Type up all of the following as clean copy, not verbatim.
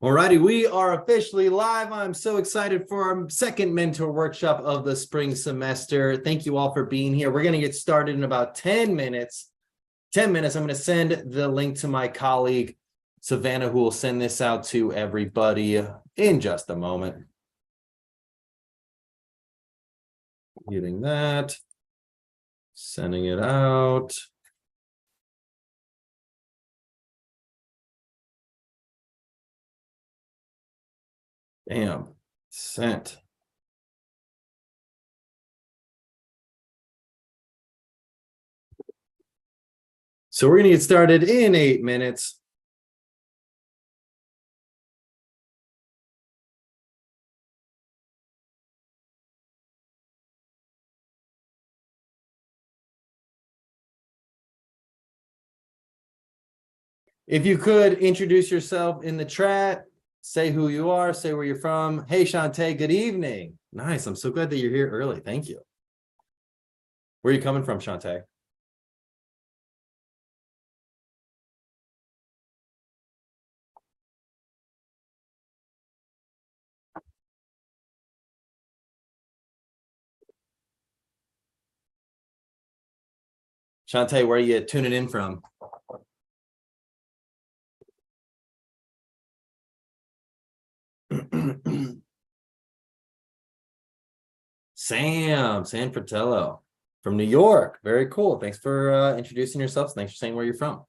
Alrighty, we are officially live. I'm so excited for our second mentor workshop of the spring semester. Thank you all for being here. We're going to get started in about 10 minutes. 10 minutes. I'm going to send the link to my colleague, Savannah, who will send this out to everybody in just a moment. Getting that. Sending it out. Bam. Sent. So we're going to get started in 8 minutes. If you could introduce yourself in the chat, say who you are, say where you're from. Hey, Shantae, good evening. Nice. I'm so glad that you're here early. Thank you. Where are you coming from, Shantae? Shantae, where are you tuning in from? San Fratello from New York. Very cool. Thanks for introducing yourself. Thanks for saying where you're from.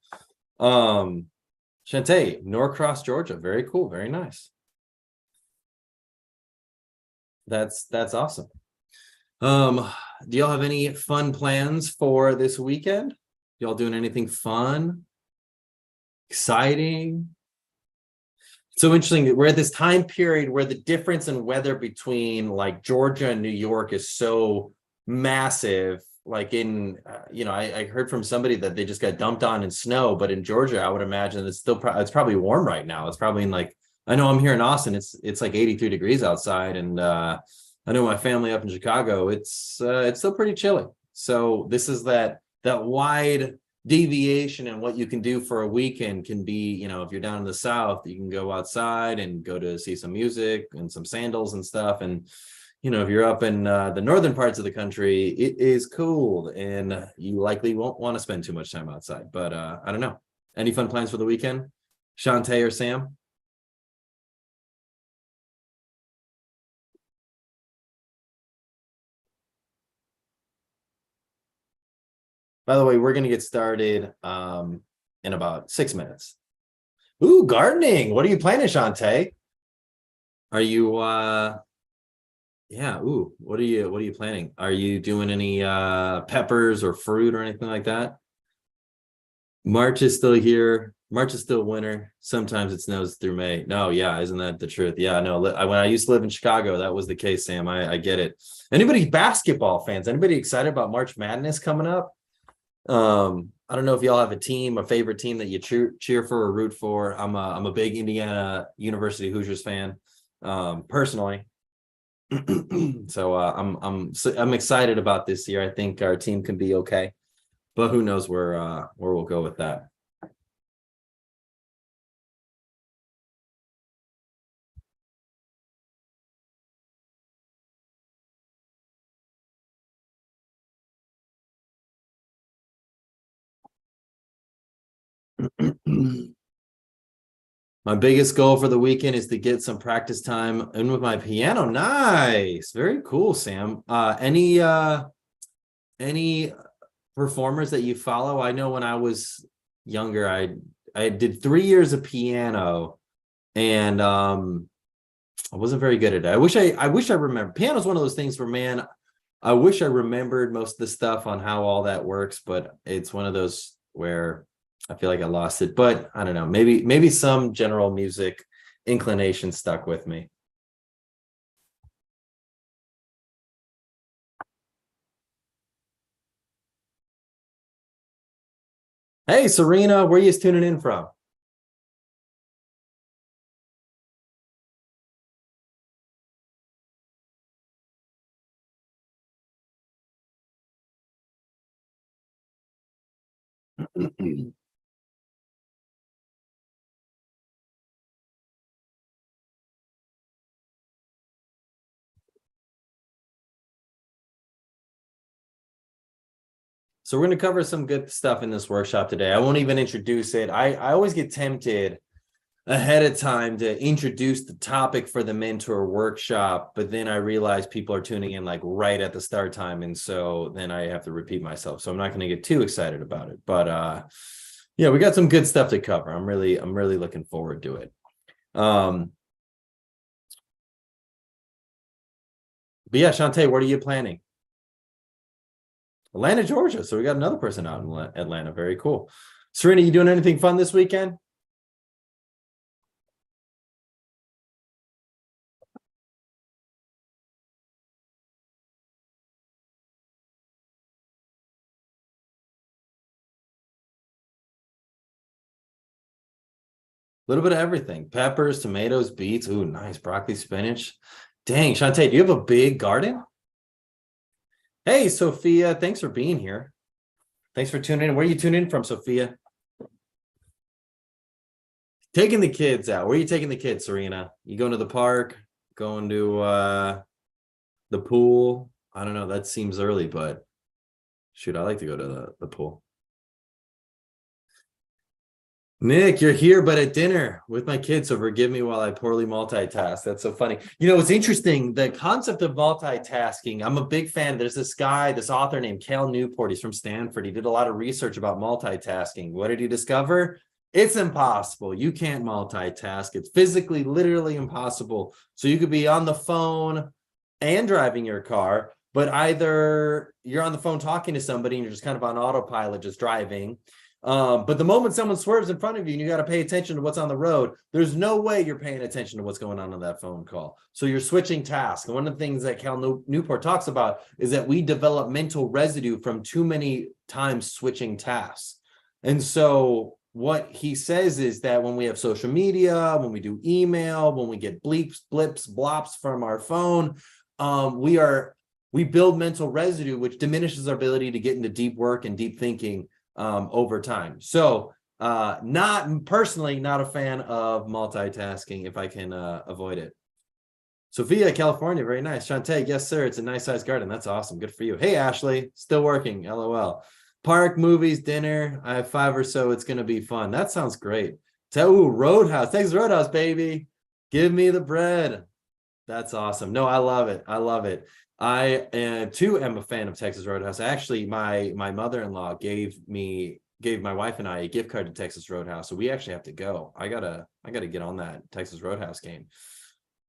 Shantae, Norcross, Georgia. Very cool. Very nice. That's awesome. Do y'all have any fun plans for this weekend? Y'all doing anything fun? Exciting? So interesting that we're at this time period where the difference in weather between like Georgia and New York is so massive. Like in, I heard from somebody that they just got dumped on in snow, but in Georgia, I would imagine it's still it's probably warm right now. It's probably in like, I know I'm here in Austin, it's like 83 degrees outside, and I know my family up in Chicago, it's still pretty chilly. So this is that wide deviation in what you can do for a weekend can be, if you're down in the South, you can go outside and go to see some music and some sandals and stuff. And, if you're up in the northern parts of the country, it is cold and you likely won't want to spend too much time outside. But I don't know. Any fun plans for the weekend? Shantae or Sam? By the way, we're going to get started in about 6 minutes. Ooh, gardening. What are you planting, Shantae? Are you yeah, ooh, what are you planning? Are you doing any peppers or fruit or anything like that? March is still here. March is still winter. Sometimes it snows through May. No, yeah, isn't that the truth? Yeah, no, when I used to live in Chicago, that was the case, Sam. I get it. Anybody basketball fans? Anybody excited about March Madness coming up? I don't know if y'all have a team, a favorite team that you cheer for or root for. I'm a big Indiana University Hoosiers fan, personally. So I'm excited about this year. I think our team can be okay, but who knows where we'll go with that. My biggest goal for the weekend is to get some practice time in with my piano. Nice. Very cool, Sam. Any performers that you follow? I know when I was younger, I did 3 years of piano, and I wasn't very good at it. I wish I remember. Piano is one of those things where, man, I wish I remembered most of the stuff on how all that works, but it's one of those where I feel like I lost it. But I don't know, maybe some general music inclination stuck with me. Hey, Serena, where are you tuning in from? So we're going to cover some good stuff in this workshop today. I won't even introduce it. I always get tempted ahead of time to introduce the topic for the mentor workshop, but then I realize people are tuning in like right at the start time, and so then I have to repeat myself. So I'm not going to get too excited about it, but yeah, we got some good stuff to cover. I'm really looking forward to it. But yeah, Shantae, what are you planning? Atlanta, Georgia. So we got another person out in Atlanta. Very cool. Serena, you doing anything fun this weekend? A little bit of everything. Peppers, tomatoes, beets. Ooh, nice. Broccoli, spinach. Dang, Shantae, do you have a big garden? Hey, Sophia, thanks for being here. Thanks for tuning in. Where are you tuning in from, Sophia? Taking the kids out. Where are you taking the kids, Serena? You going to the park? Going to the pool? I don't know. That seems early, but shoot, I like to go to the pool. Nick, you're here, but at dinner with my kids, so forgive me while I poorly multitask. That's so funny. You know, it's interesting, the concept of multitasking. I'm a big fan. There's this guy, this author named Cal Newport. He's from Stanford. He did a lot of research about multitasking. What did he discover? It's impossible. You can't multitask. It's physically, literally impossible. So you could be on the phone and driving your car, but either you're on the phone talking to somebody and you're just kind of on autopilot, just driving. But the moment someone swerves in front of you and you got to pay attention to what's on the road, there's no way you're paying attention to what's going on that phone call. So you're switching tasks. And one of the things that Cal Newport talks about is that we develop mental residue from too many times switching tasks. And so what he says is that when we have social media, when we do email, when we get bleeps, blips, blops from our phone, we build mental residue, which diminishes our ability to get into deep work and deep thinking over time. So not personally, not a fan of multitasking if I can avoid it. Sophia, California, very nice. Shantae, yes, sir. It's a nice sized garden. That's awesome. Good for you. Hey, Ashley, still working. LOL. Park, movies, dinner. I have 5 or so. It's going to be fun. That sounds great. Ooh, Roadhouse. Texas Roadhouse, baby. Give me the bread. That's awesome. No, I love it. I love it. I too am a fan of Texas Roadhouse. Actually, my mother-in-law gave my wife and I a gift card to Texas Roadhouse, so we actually have to go. I gotta get on that Texas Roadhouse game.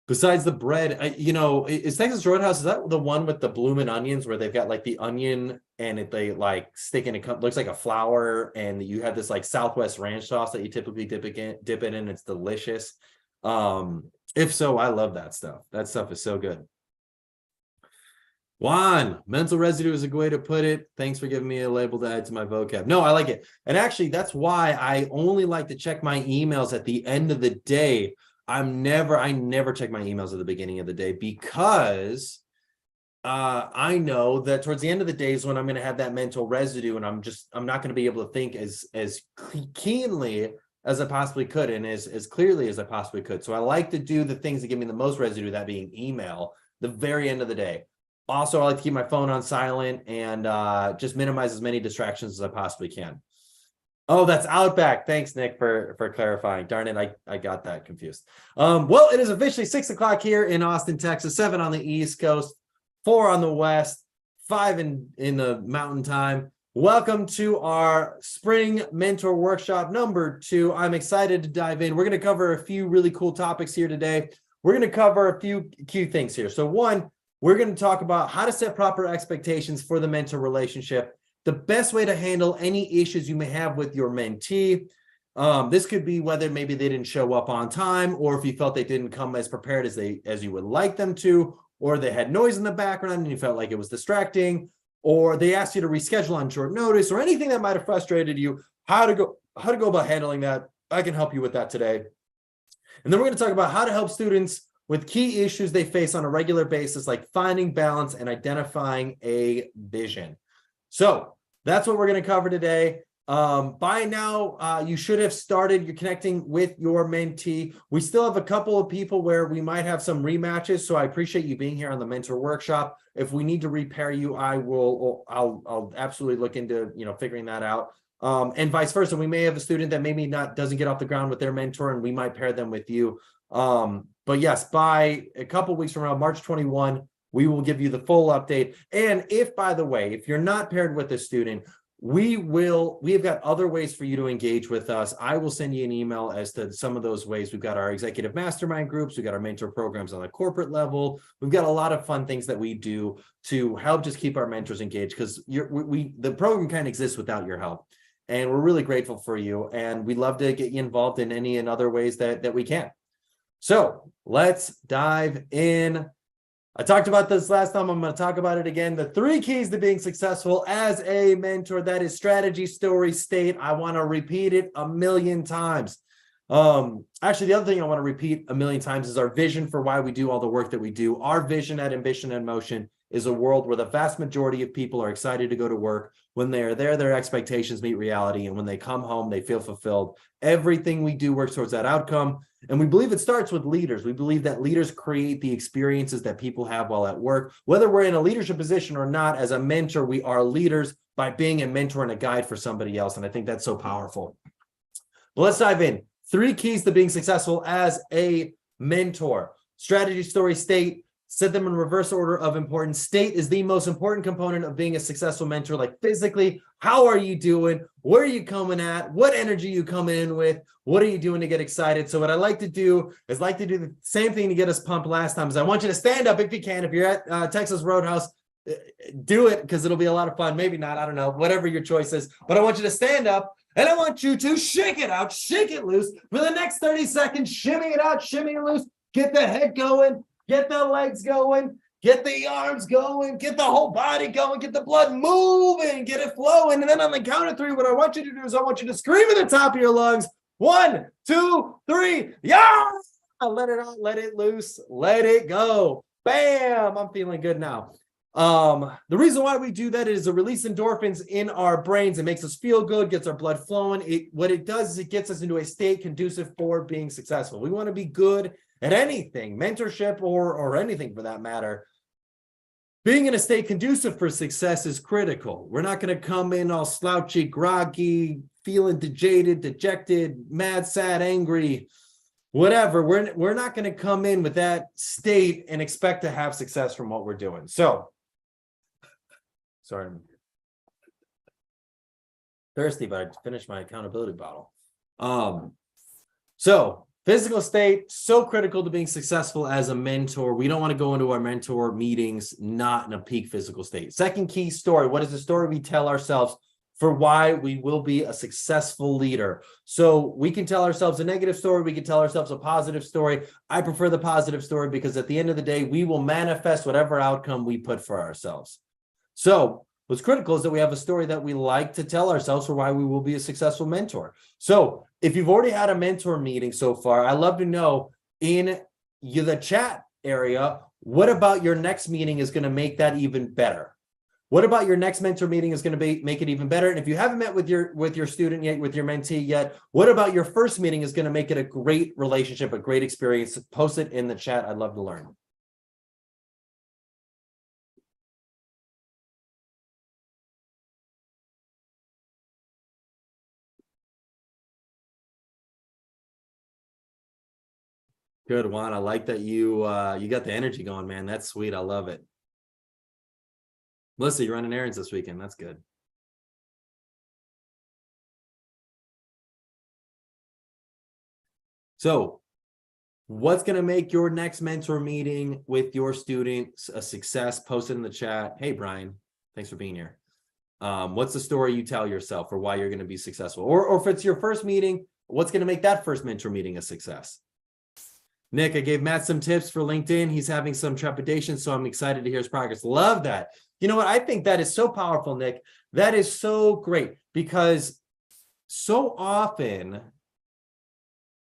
Besides the bread, is Texas Roadhouse, is that the one with the bloomin' onions where they've got like the onion and they like stick in it looks like a flour, and you have this like Southwest ranch sauce that you typically dip it in. It's delicious. If so, I love that stuff. That stuff is so good. Juan, mental residue is a good way to put it. Thanks for giving me a label to add to my vocab. No, I like it. And actually, that's why I only like to check my emails at the end of the day. I never check my emails at the beginning of the day, because I know that towards the end of the day is when I'm going to have that mental residue, and I'm not going to be able to think as keenly as I possibly could and as clearly as I possibly could. So I like to do the things that give me the most residue, that being email, the very end of the day. Also, I like to keep my phone on silent and just minimize as many distractions as I possibly can. Oh, that's Outback. Thanks, Nick, for clarifying. Darn it, I got that confused. Well, it is officially 6 o'clock here in Austin, Texas, 7 on the East Coast, 4 on the West, 5 in the Mountain Time. Welcome to our Spring Mentor Workshop number 2. I'm excited to dive in. We're going to cover a few really cool topics here today. We're going to cover a few key things here. So one, we're going to talk about how to set proper expectations for the mentor relationship, the best way to handle any issues you may have with your mentee. This could be whether maybe they didn't show up on time, or if you felt they didn't come as prepared as you would like them to, or they had noise in the background and you felt like it was distracting, or they asked you to reschedule on short notice, or anything that might have frustrated you. How to go about handling that. I can help you with that today. And then we're going to talk about how to help students with key issues they face on a regular basis, like finding balance and identifying a vision. So that's what we're going to cover today. By now, you should have started your connecting with your mentee. We still have a couple of people where we might have some rematches. So I appreciate you being here on the mentor workshop. If we need to repair you, I'll absolutely look into, figuring that out. And vice versa. We may have a student that maybe doesn't get off the ground with their mentor, and we might pair them with you. But yes, by a couple of weeks from now, March 21, we will give you the full update. And if, by the way, if you're not paired with a student, we have got other ways for you to engage with us. I will send you an email as to some of those ways. We've got our executive mastermind groups. We've got our mentor programs on the corporate level. We've got a lot of fun things that we do to help just keep our mentors engaged, because the program can't exist without your help. And we're really grateful for you. And we'd love to get you involved in any and other ways that we can. So let's dive in. I talked about this last time. I'm going to talk about it again. The 3 keys to being successful as a mentor. That is strategy, story, state. I want to repeat it a million times. Actually, the other thing I want to repeat a million times is our vision for why we do all the work that we do. Our vision at Ambition and Motion is a world where the vast majority of people are excited to go to work. When they're there, their expectations meet reality. And when they come home, they feel fulfilled. Everything we do works towards that outcome. And we believe it starts with leaders. We believe that leaders create the experiences that people have while at work. Whether we're in a leadership position or not, as a mentor, we are leaders by being a mentor and a guide for somebody else. And I think that's so powerful. Well, let's dive in. 3 keys to being successful as a mentor. Strategy, story, state. Set them in reverse order of importance. State is the most important component of being a successful mentor. Like physically, how are you doing? Where are you coming at? What energy are you coming in with? What are you doing to get excited? So what I like to do is do the same thing to get us pumped last time. Is I want you to stand up if you can. If you're at Texas Roadhouse, do it, because it'll be a lot of fun. Maybe not, I don't know, whatever your choice is. But I want you to stand up and I want you to shake it out, shake it loose. For the next 30 seconds, shimmy it out, shimmy it loose. Get the head going. Get the legs going, get the arms going, get the whole body going, get the blood moving, get it flowing. And then on the count of 3, what I want you to do is I want you to scream at the top of your lungs. 1, 2, 3, yeah! Let it out, let it loose, let it go. Bam! I'm feeling good now. The reason why we do that is to release endorphins in our brains. It makes us feel good, gets our blood flowing. What it does is it gets us into a state conducive for being successful. We want to be good at anything, mentorship or anything for that matter. Being in a state conducive for success is critical. We're not going to come in all slouchy, groggy, feeling dejected, mad, sad, angry, whatever. We're not going to come in with that state and expect to have success from what we're doing. So, sorry, I'm thirsty, but I finished my accountability bottle. So physical state, so critical to being successful as a mentor. We don't want to go into our mentor meetings not in a peak physical state. Second key, story. What is the story we tell ourselves for why we will be a successful leader? So we can tell ourselves a negative story. We can tell ourselves a positive story. I prefer the positive story because at the end of the day, we will manifest whatever outcome we put for ourselves. So what's critical is that we have a story that we like to tell ourselves for why we will be a successful mentor. So if you've already had a mentor meeting so far, I'd love to know in the chat area, what about your next meeting is going to make that even better? What about your next mentor meeting is going to make it even better? And if you haven't met with your student yet, with your mentee yet, what about your first meeting is going to make it a great relationship, a great experience? Post it in the chat. I'd love to learn. Good, Juan. I like that you got the energy going, man. That's sweet. I love it. Melissa, you're running errands this weekend. That's good. So what's going to make your next mentor meeting with your students a success? Post it in the chat. Hey, Brian, thanks for being here. What's the story you tell yourself for why you're going to be successful? Or if it's your first meeting, what's going to make that first mentor meeting a success? Nick, I gave Matt some tips for LinkedIn. He's having some trepidation, so I'm excited to hear his progress. Love that. You know what? I think that is so powerful, Nick. That is so great because so often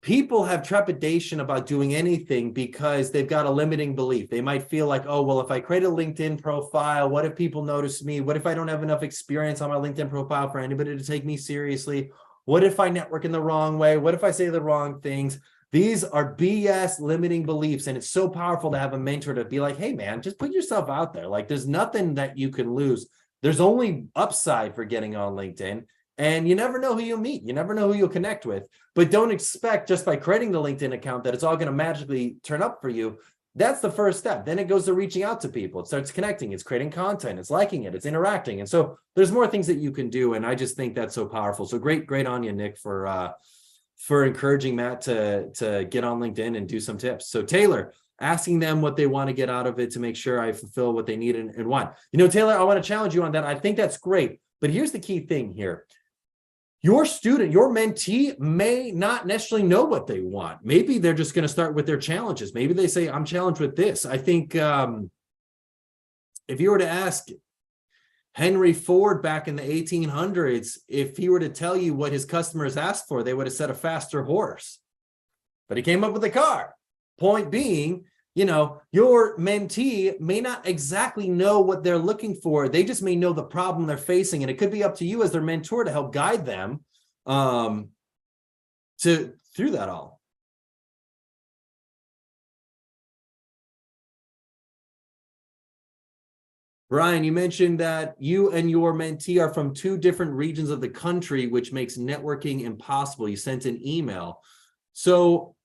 people have trepidation about doing anything because they've got a limiting belief. They might feel like, oh, well, if I create a LinkedIn profile, what if people notice me? What if I don't have enough experience on my LinkedIn profile for anybody to take me seriously? What if I network in the wrong way? What if I say the wrong things? These are BS limiting beliefs. And it's so powerful to have a mentor to be like, hey, man, just put yourself out there. Like, there's nothing that you can lose. There's only upside for getting on LinkedIn. And you never know who you'll meet. You never know who you'll connect with. But don't expect just by creating the LinkedIn account that it's all going to magically turn up for you. That's the first step. Then it goes to reaching out to people. It starts connecting. It's creating content. It's liking it. It's interacting. And so there's more things that you can do. And I just think that's so powerful. So great on you, Nick, for encouraging Matt to get on LinkedIn and do some tips. So Taylor, asking them what they want to get out of it to make sure I fulfill what they need and want. You know, Taylor, I want to challenge you on that. I think that's great. But here's the key thing here. Your student, your mentee may not necessarily know what they want. Maybe they're just going to start with their challenges. Maybe they say, I'm challenged with this. I think if you were to ask Henry Ford back in the 1800s, if he were to tell you what his customers asked for, they would have said a faster horse. But he came up with a car. Point being, you know, your mentee may not exactly know what they're looking for. They just may know the problem they're facing. And it could be up to you as their mentor to help guide them through that all. Brian, you mentioned that you and your mentee are from 2 different regions of the country, which makes networking impossible. You sent an email. So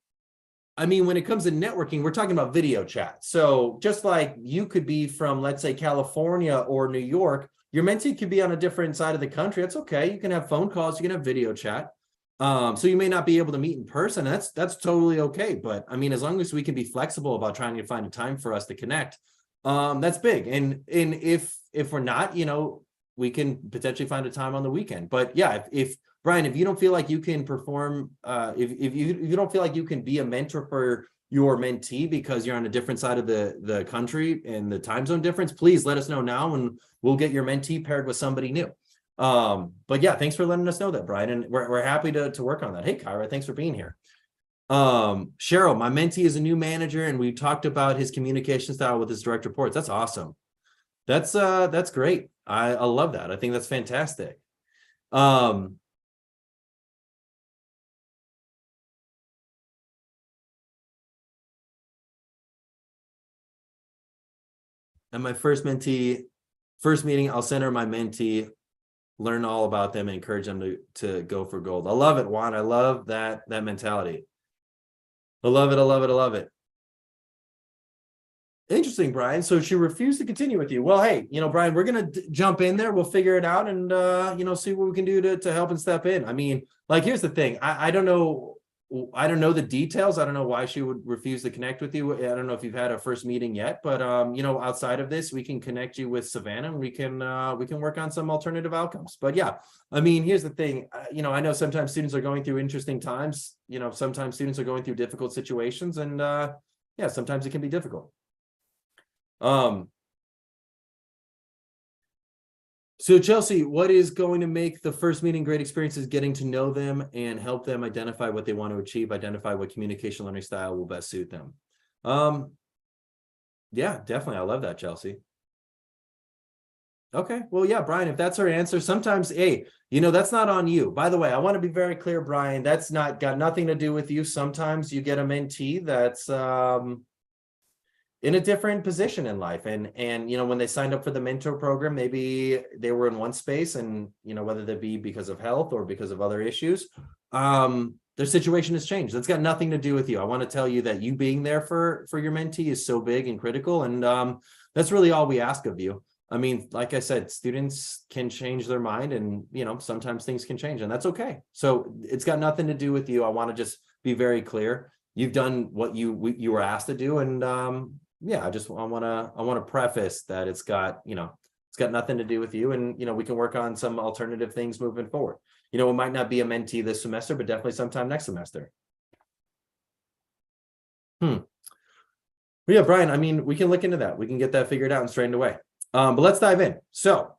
I mean, when it comes to networking, we're talking about video chat. So just like you could be from, let's say, California or New York, your mentee could be on a different side of the country. That's okay. You can have phone calls, you can have video chat. So you may not be able to meet in person. That's totally okay. But I mean, as long as we can be flexible about trying to find a time for us to connect, that's big. And if we're not, you know, we can potentially find a time on the weekend. But yeah, if Brian, if you don't feel like you can perform, if you don't feel like you can be a mentor for your mentee because you're on a different side of the country and the time zone difference, please let us know now and we'll get your mentee paired with somebody new. But yeah, thanks for letting us know that, Brian. And we're happy to work on that. Hey, Kyra, thanks for being here. Cheryl, my mentee is a new manager and we talked about his communication style with his direct reports. That's awesome. That's great. I love that. I think that's fantastic. And my first meeting, I'll send her my mentee, learn all about them and encourage them to go for gold. I love it, Juan. I love that mentality. I love it. Interesting, Brian. So she refused to continue with you. Well, hey, you know, Brian, we're going to jump in there. We'll figure it out and, you know, see what we can do to help and step in. I mean, like, here's the thing. I don't know the details. I don't know why she would refuse to connect with you. I don't know if you've had a first meeting yet, but you know, outside of this, we can connect you with Savannah and we can work on some alternative outcomes. But yeah, I mean, here's the thing. You know, I know sometimes students are going through interesting times. You know, sometimes students are going through difficult situations, and yeah, sometimes it can be difficult. So Chelsea, what is going to make the first meeting great experience is getting to know them and help them identify what they want to achieve, identify what communication learning style will best suit them. Yeah, definitely. I love that, Chelsea. Okay. Well, yeah, Brian, if that's her answer, sometimes, hey, you know, that's not on you. By the way, I want to be very clear, Brian, that's not got nothing to do with you. Sometimes you get a mentee that's, in a different position in life. And, you know, when they signed up for the mentor program, maybe they were in one space and, you know, whether that be because of health or because of other issues, their situation has changed. That's got nothing to do with you. I want to tell you that you being there for your mentee is so big and critical. And that's really all we ask of you. I mean, like I said, students can change their mind and, you know, sometimes things can change and that's okay. So it's got nothing to do with you. I want to just be very clear. You've done what you were asked to do. And, yeah, I want to preface that it's got nothing to do with you, and you know, we can work on some alternative things moving forward. You know, it might not be a mentee this semester, but definitely sometime next semester. But yeah, Brian, I mean, we can look into that. We can get that figured out and straightened away. But let's dive in. So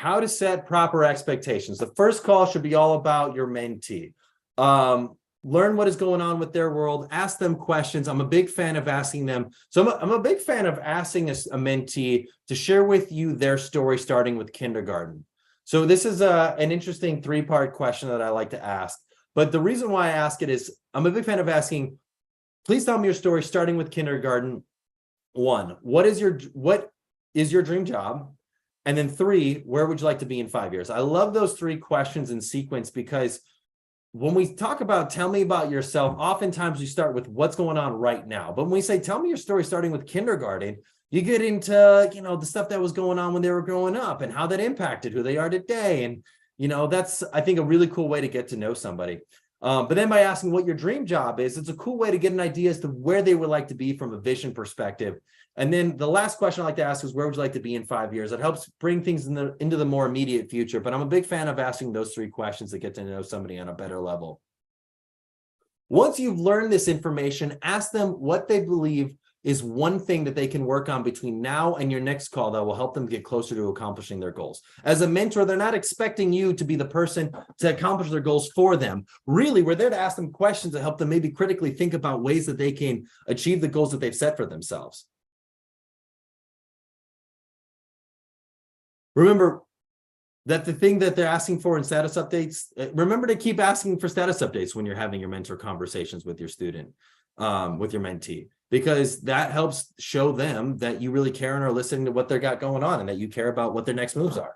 how to set proper expectations. The first call should be all about your mentee. Learn what is going on with their world, ask them questions. I'm a big fan of asking them. So I'm a big fan of asking a mentee to share with you their story, starting with kindergarten. So this is an interesting three-part question that I like to ask. But the reason why I ask it is I'm a big fan of asking, please tell me your story, starting with kindergarten. 1, what is your dream job? And then 3, where would you like to be in 5 years? I love those 3 questions in sequence, because when we talk about tell me about yourself, oftentimes we start with what's going on right now. But when we say tell me your story starting with kindergarten, you get into, the stuff that was going on when they were growing up and how that impacted who they are today. And, that's, I think, a really cool way to get to know somebody. But then by asking what your dream job is, it's a cool way to get an idea as to where they would like to be from a vision perspective. And then the last question I like to ask is, where would you like to be in 5 years? It helps bring things into the more immediate future. But I'm a big fan of asking those 3 questions to get to know somebody on a better level. Once you've learned this information, ask them what they believe is one thing that they can work on between now and your next call that will help them get closer to accomplishing their goals. As a mentor, they're not expecting you to be the person to accomplish their goals for them. Really, we're there to ask them questions to help them maybe critically think about ways that they can achieve the goals that they've set for themselves. Remember that the thing that they're asking for in status updates, remember to keep asking for status updates when you're having your mentor conversations with your student, with your mentee, because that helps show them that you really care and are listening to what they got going on and that you care about what their next moves are.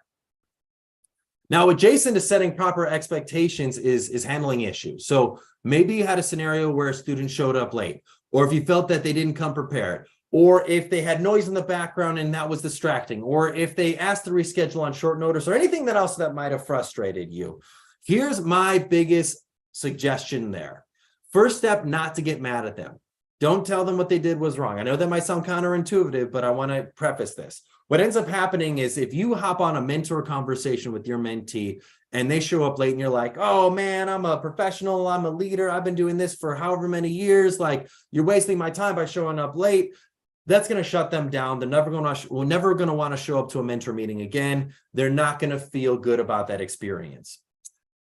Now, adjacent to setting proper expectations is handling issues. So maybe you had a scenario where a student showed up late, or if you felt that they didn't come prepared, or if they had noise in the background and that was distracting, or if they asked to reschedule on short notice, or anything else that might have frustrated you. Here's my biggest suggestion there. First step, not to get mad at them. Don't tell them what they did was wrong. I know that might sound counterintuitive, but I want to preface this. What ends up happening is if you hop on a mentor conversation with your mentee and they show up late and you're like, oh man, I'm a professional, I'm a leader, I've been doing this for however many years, like you're wasting my time by showing up late. That's going to shut them down. They're never going to want to show up to a mentor meeting again. They're not going to feel good about that experience.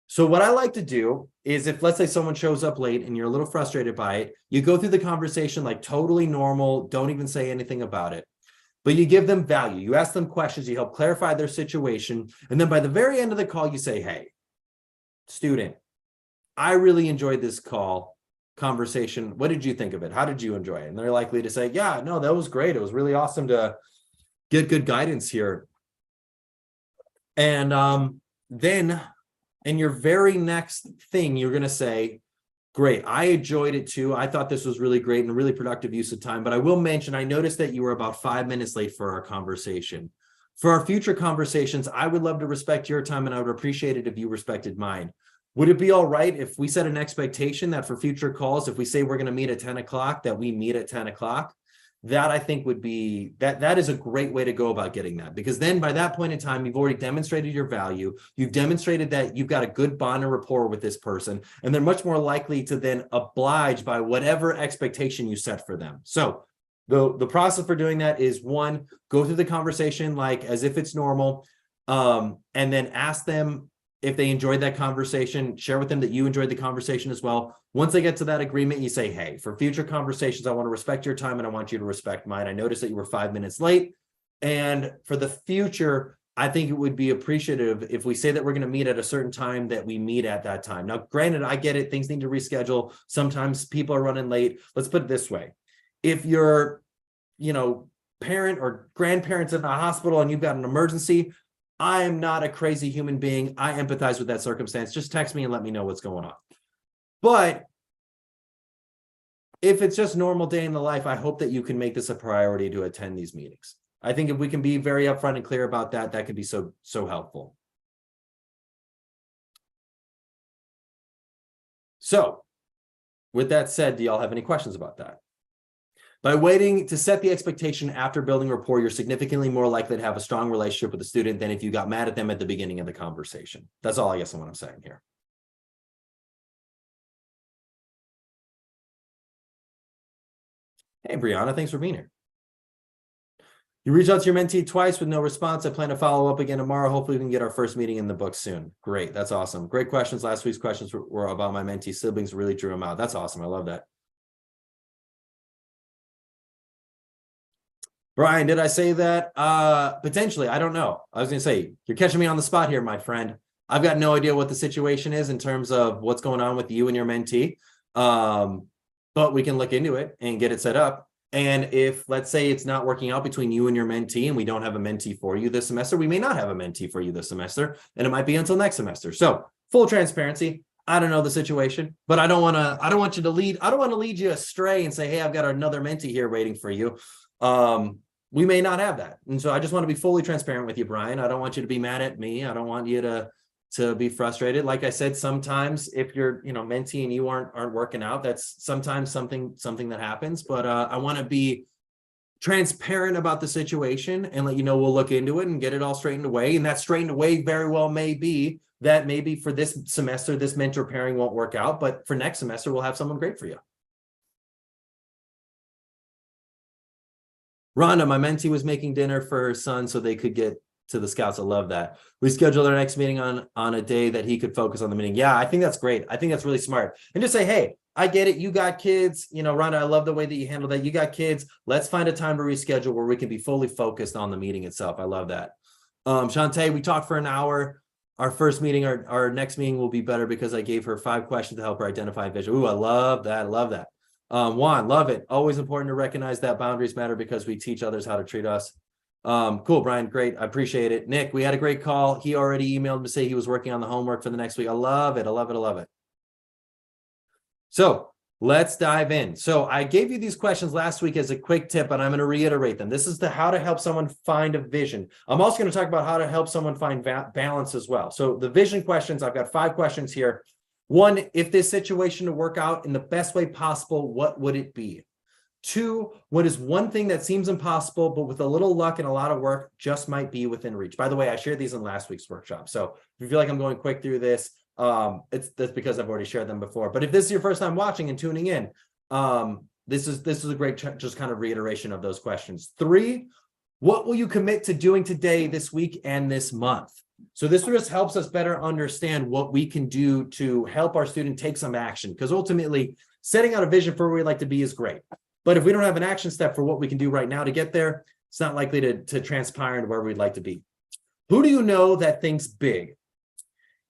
So what I like to do is, if let's say someone shows up late and you're a little frustrated by it, you go through the conversation like totally normal, don't even say anything about it, but you give them value. You ask them questions, you help clarify their situation. And then by the very end of the call, you say, hey, student, I really enjoyed this conversation. What did you think of it? How did you enjoy it? And they're likely to say, yeah, no, that was great. It was really awesome to get good guidance here. And then in your very next thing, you're going to say, great, I enjoyed it too. I thought this was really great and a really productive use of time. But I will mention, I noticed that you were about 5 minutes late for our conversation. For our future conversations, I would love to respect your time and I would appreciate it if you respected mine. Would it be all right if we set an expectation that for future calls, if we say we're going to meet at 10 o'clock, that we meet at 10 o'clock? That I think would be, that is a great way to go about getting that, because then by that point in time, you've already demonstrated your value. You've demonstrated that you've got a good bond and rapport with this person, and they're much more likely to then oblige by whatever expectation you set for them. So the process for doing that is, 1, go through the conversation like as if it's normal, and then ask them if they enjoyed that conversation, share with them that you enjoyed the conversation as well. Once they get to that agreement, you say, hey, for future conversations, I want to respect your time and I want you to respect mine. I noticed that you were 5 minutes late. And for the future, I think it would be appreciative if we say that we're going to meet at a certain time, that we meet at that time. Now, granted, I get it. Things need to reschedule. Sometimes people are running late. Let's put it this way. If you're, parent or grandparents in the hospital and you've got an emergency, I am not a crazy human being. I empathize with that circumstance. Just text me and let me know what's going on. But if it's just normal day in the life, I hope that you can make this a priority to attend these meetings. I think if we can be very upfront and clear about that, that could be so helpful. So with that said, do y'all have any questions about that? By waiting to set the expectation after building rapport, you're significantly more likely to have a strong relationship with the student than if you got mad at them at the beginning of the conversation. That's all I guess what I'm saying here. Hey, Brianna, thanks for being here. You reached out to your mentee twice with no response. I plan to follow up again tomorrow. Hopefully we can get our first meeting in the book soon. Great. That's awesome. Great questions. Last week's questions were about my mentee siblings. Really drew them out. That's awesome. I love that. Brian, did I say that? Potentially. I don't know. I was going to say, you're catching me on the spot here, my friend. I've got no idea what the situation is in terms of what's going on with you and your mentee. But we can look into it and get it set up. And if, let's say, it's not working out between you and your mentee and we don't have a mentee for you this semester, we may not have a mentee for you this semester, and it might be until next semester. So full transparency, I don't know the situation, but I don't want to lead you astray and say, hey, I've got another mentee here waiting for you. We may not have that. And so I just want to be fully transparent with you, Brian. I don't want you to be mad at me. I don't want you to be frustrated. Like I said, sometimes if you're, mentee and you aren't working out, that's sometimes something that happens. But I want to be transparent about the situation and let you know we'll look into it and get it all straightened away. And that straightened away very well may be that maybe for this semester, this mentor pairing won't work out, but for next semester, we'll have someone great for you. Rhonda, my mentee was making dinner for her son so they could get to the scouts. I love that. We scheduled our next meeting on a day that he could focus on the meeting. Yeah, I think that's great. I think that's really smart. And just say, hey, I get it. You got kids. Rhonda, I love the way that you handle that. You got kids. Let's find a time to reschedule where we can be fully focused on the meeting itself. I love that. Shantae, we talked for an hour. Our first meeting, our next meeting will be better because I gave her 5 questions to help her identify vision. Ooh, I love that. I love that. Juan, love it. Always important to recognize that boundaries matter because we teach others how to treat us. Cool, Brian. Great. I appreciate it. Nick, we had a great call. He already emailed to say he was working on the homework for the next week. I love it. I love it. I love it. So let's dive in. So I gave you these questions last week as a quick tip, and I'm going to reiterate them. This is the how to help someone find a vision. I'm also going to talk about how to help someone find balance as well. So the vision questions, I've got 5 questions here. 1, if this situation to work out in the best way possible, what would it be? 2, what is one thing that seems impossible, but with a little luck and a lot of work just might be within reach? By the way, I shared these in last week's workshop. So if you feel like I'm going quick through this, that's because I've already shared them before. But if this is your first time watching and tuning in, this is a great just kind of reiteration of those questions. 3, what will you commit to doing today, this week, and this month? So this just helps us better understand what we can do to help our student take some action, because ultimately setting out a vision for where we'd like to be is great. But if we don't have an action step for what we can do right now to get there, it's not likely to transpire into where we'd like to be. Who do you know that thinks big?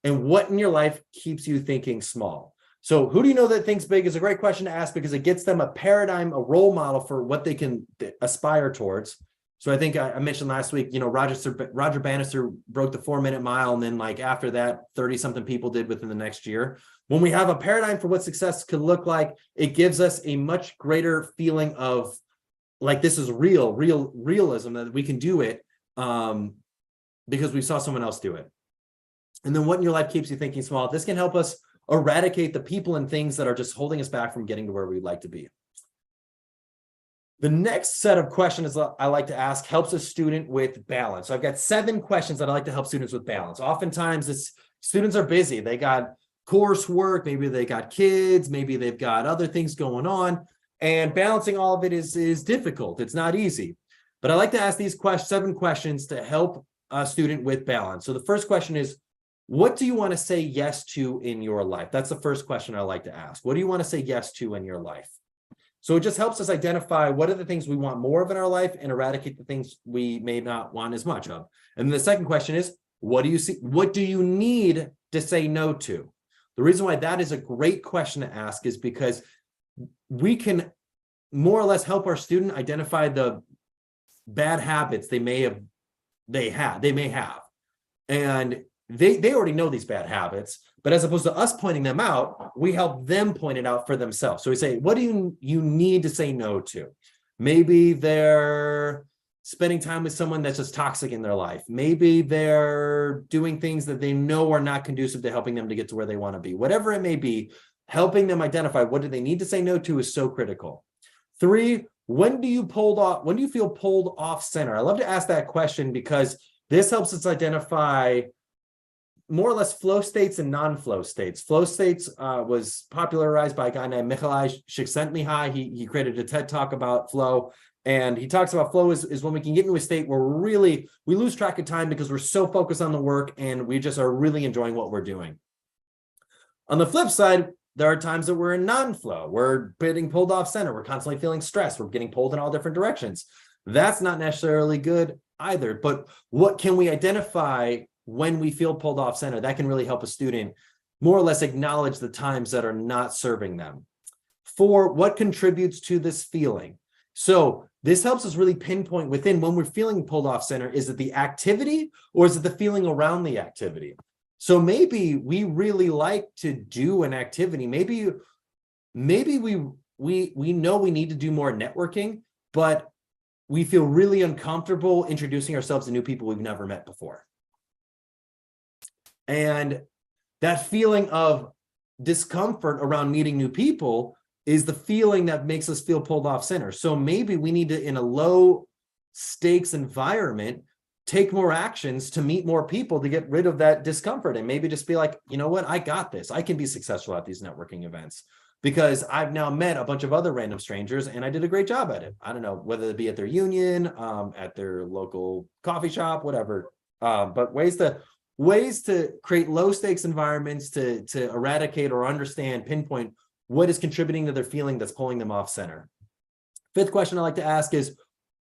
And what in your life keeps you thinking small? So who do you know that thinks big is a great question to ask because it gets them a paradigm, a role model for what they can aspire towards. So I think I mentioned last week, Roger Bannister broke the 4-minute mile. And then after that, 30 something people did within the next year. When we have a paradigm for what success could look like, it gives us a much greater feeling of this is realism that we can do it because we saw someone else do it. And then what in your life keeps you thinking small? This can help us eradicate the people and things that are just holding us back from getting to where we'd like to be. The next set of questions I like to ask helps a student with balance. So I've got 7 questions that I like to help students with balance. Oftentimes students are busy. They got coursework, maybe they got kids, maybe they've got other things going on, and balancing all of it is difficult. It's not easy. But I like to ask these 7 questions to help a student with balance. So the first question is, what do you want to say yes to in your life? That's the first question I like to ask. What do you want to say yes to in your life? So it just helps us identify what are the things we want more of in our life and eradicate the things we may not want as much of. And then the second question is, what do you need to say no to? The reason why that is a great question to ask is because we can more or less help our student identify the bad habits they may have. And they already know these bad habits, but as opposed to us pointing them out, we help them point it out for themselves. So we say, what do you need to say no to? Maybe they're spending time with someone that's just toxic in their life. Maybe they're doing things that they know are not conducive to helping them to get to where they want to be. Whatever it may be, helping them identify what do they need to say no to is so critical. 3, when do you feel pulled off center? I love to ask that question because this helps us identify more or less flow states and non-flow states. Flow states was popularized by a guy named Mihaly Csikszentmihalyi. He created a TED Talk about flow. And he talks about flow is when we can get into a state where we lose track of time because we're so focused on the work and we just are really enjoying what we're doing. On the flip side, there are times that we're in non-flow. We're getting pulled off center. We're constantly feeling stressed. We're getting pulled in all different directions. That's not necessarily good either. But what can we identify when we feel pulled off center? That can really help a student more or less acknowledge the times that are not serving them. 4, what contributes to this feeling? So this helps us really pinpoint within when we're feeling pulled off center. Is it the activity or is it the feeling around the activity? So maybe we really like to do an activity. Maybe we know we need to do more networking, but we feel really uncomfortable introducing ourselves to new people we've never met before. And that feeling of discomfort around meeting new people is the feeling that makes us feel pulled off center. So maybe we need to, in a low stakes environment, take more actions to meet more people to get rid of that discomfort, and maybe just be like, you know what, I got this. I can be successful at these networking events because I've now met a bunch of other random strangers and I did a great job at it. I don't know, whether it be at their union, at their local coffee shop, whatever. But ways to create low stakes environments to eradicate or understand, pinpoint what is contributing to their feeling that's pulling them off center. 5th question I like to ask is,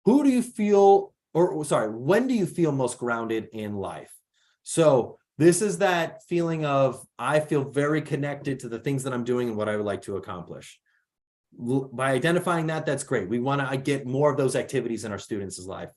when do you feel most grounded in life? So this is that feeling of, I feel very connected to the things that I'm doing and what I would like to accomplish. By identifying that, that's great. We want to get more of those activities in our students' life.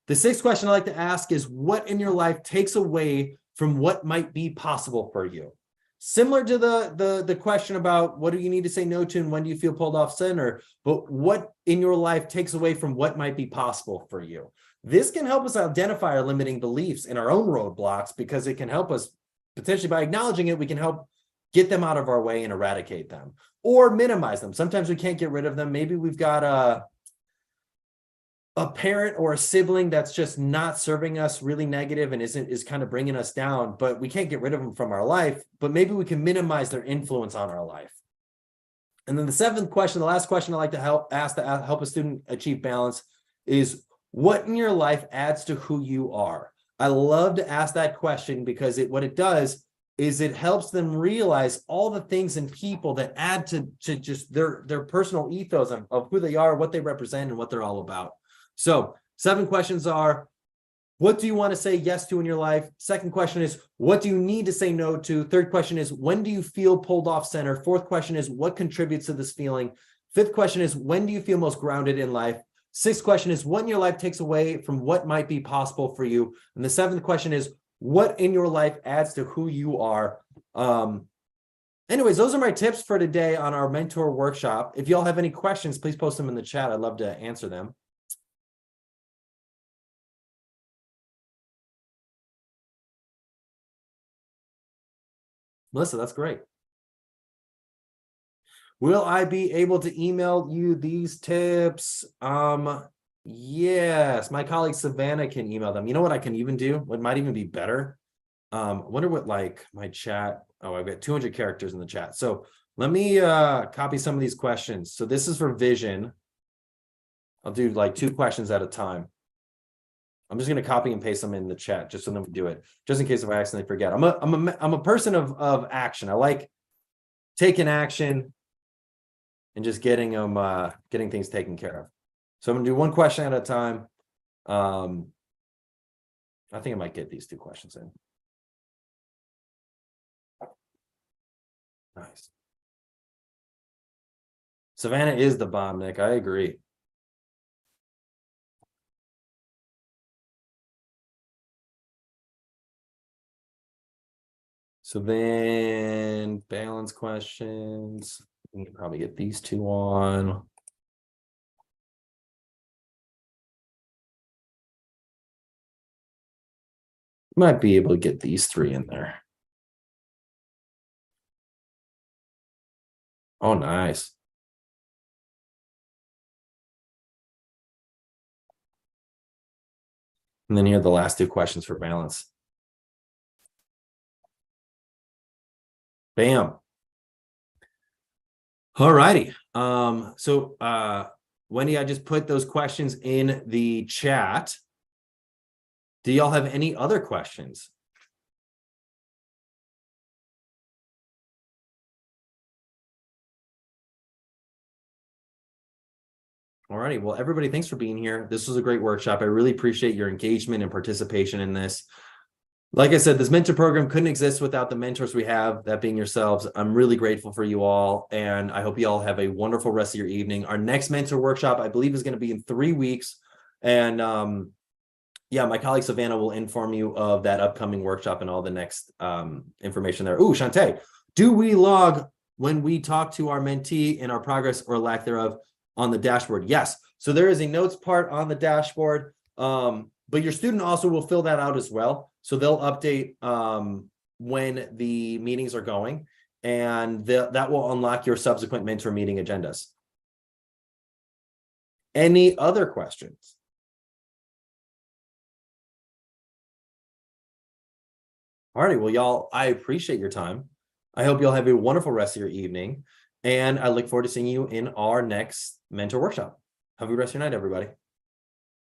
The 6th question I like to ask is, what in your life takes away from what might be possible for you? Similar to the question about what do you need to say no to and when do you feel pulled off center, but what in your life takes away from what might be possible for you? This can help us identify our limiting beliefs and our own roadblocks, because it can help us potentially, by acknowledging it, we can help get them out of our way and eradicate them or minimize them. Sometimes we can't get rid of them. Maybe we've got a parent or a sibling that's just not serving us, really negative, and is kind of bringing us down, but we can't get rid of them from our life, but maybe we can minimize their influence on our life. And then the 7th question, the last question I like to help a student achieve balance, is what in your life adds to who you are? I love to ask that question because what it does is it helps them realize all the things and people that add to just their personal ethos of who they are, what they represent, and what they're all about. So 7 questions are, what do you want to say yes to in your life? 2nd question is, what do you need to say no to? 3rd question is, when do you feel pulled off center? 4th question is, what contributes to this feeling? 5th question is, when do you feel most grounded in life? 6th question is, what in your life takes away from what might be possible for you? And the 7th question is, what in your life adds to who you are? Anyways, those are my tips for today on our mentor workshop. If y'all have any questions, please post them in the chat. I'd love to answer them. Melissa, that's great. Will I be able to email you these tips? Yes, my colleague Savannah can email them. You know what I can even do? What might even be better? I wonder what, like, my chat. Oh, I've got 200 characters in the chat. So let me copy some of these questions. So this is for vision. I'll do like 2 questions at a time. I'm just going to copy and paste them in the chat just so then we do it, just in case if I accidentally forget. I'm a person of action. I like taking action and just getting things taken care of. So I'm going to do 1 question at a time. I think I might get these 2 questions in. Nice. Savannah is the bomb, Nick. I agree. So then balance questions. We can probably get these 2 on. Might be able to get these 3 in there. Oh, nice. And then here are the last 2 questions for balance. Bam. All righty. So Wendy, I just put those questions in the chat. Do y'all have any other questions? All righty. Well, everybody, thanks for being here. This was a great workshop. I really appreciate your engagement and participation in this. Like I said, this mentor program couldn't exist without the mentors we have, that being yourselves. I'm really grateful for you all, and I hope you all have a wonderful rest of your evening. Our next mentor workshop, I believe, is going to be in 3 weeks. And yeah, my colleague Savannah will inform you of that upcoming workshop and all the next information there. Ooh, Shantae, do we log when we talk to our mentee and our progress or lack thereof on the dashboard? Yes. So there is a notes part on the dashboard, but your student also will fill that out as well. So they'll update when the meetings are going, and that will unlock your subsequent mentor meeting agendas. Any other questions? All right, well, y'all, I appreciate your time. I hope you'll have a wonderful rest of your evening, and I look forward to seeing you in our next mentor workshop. Have a good rest of your night, everybody.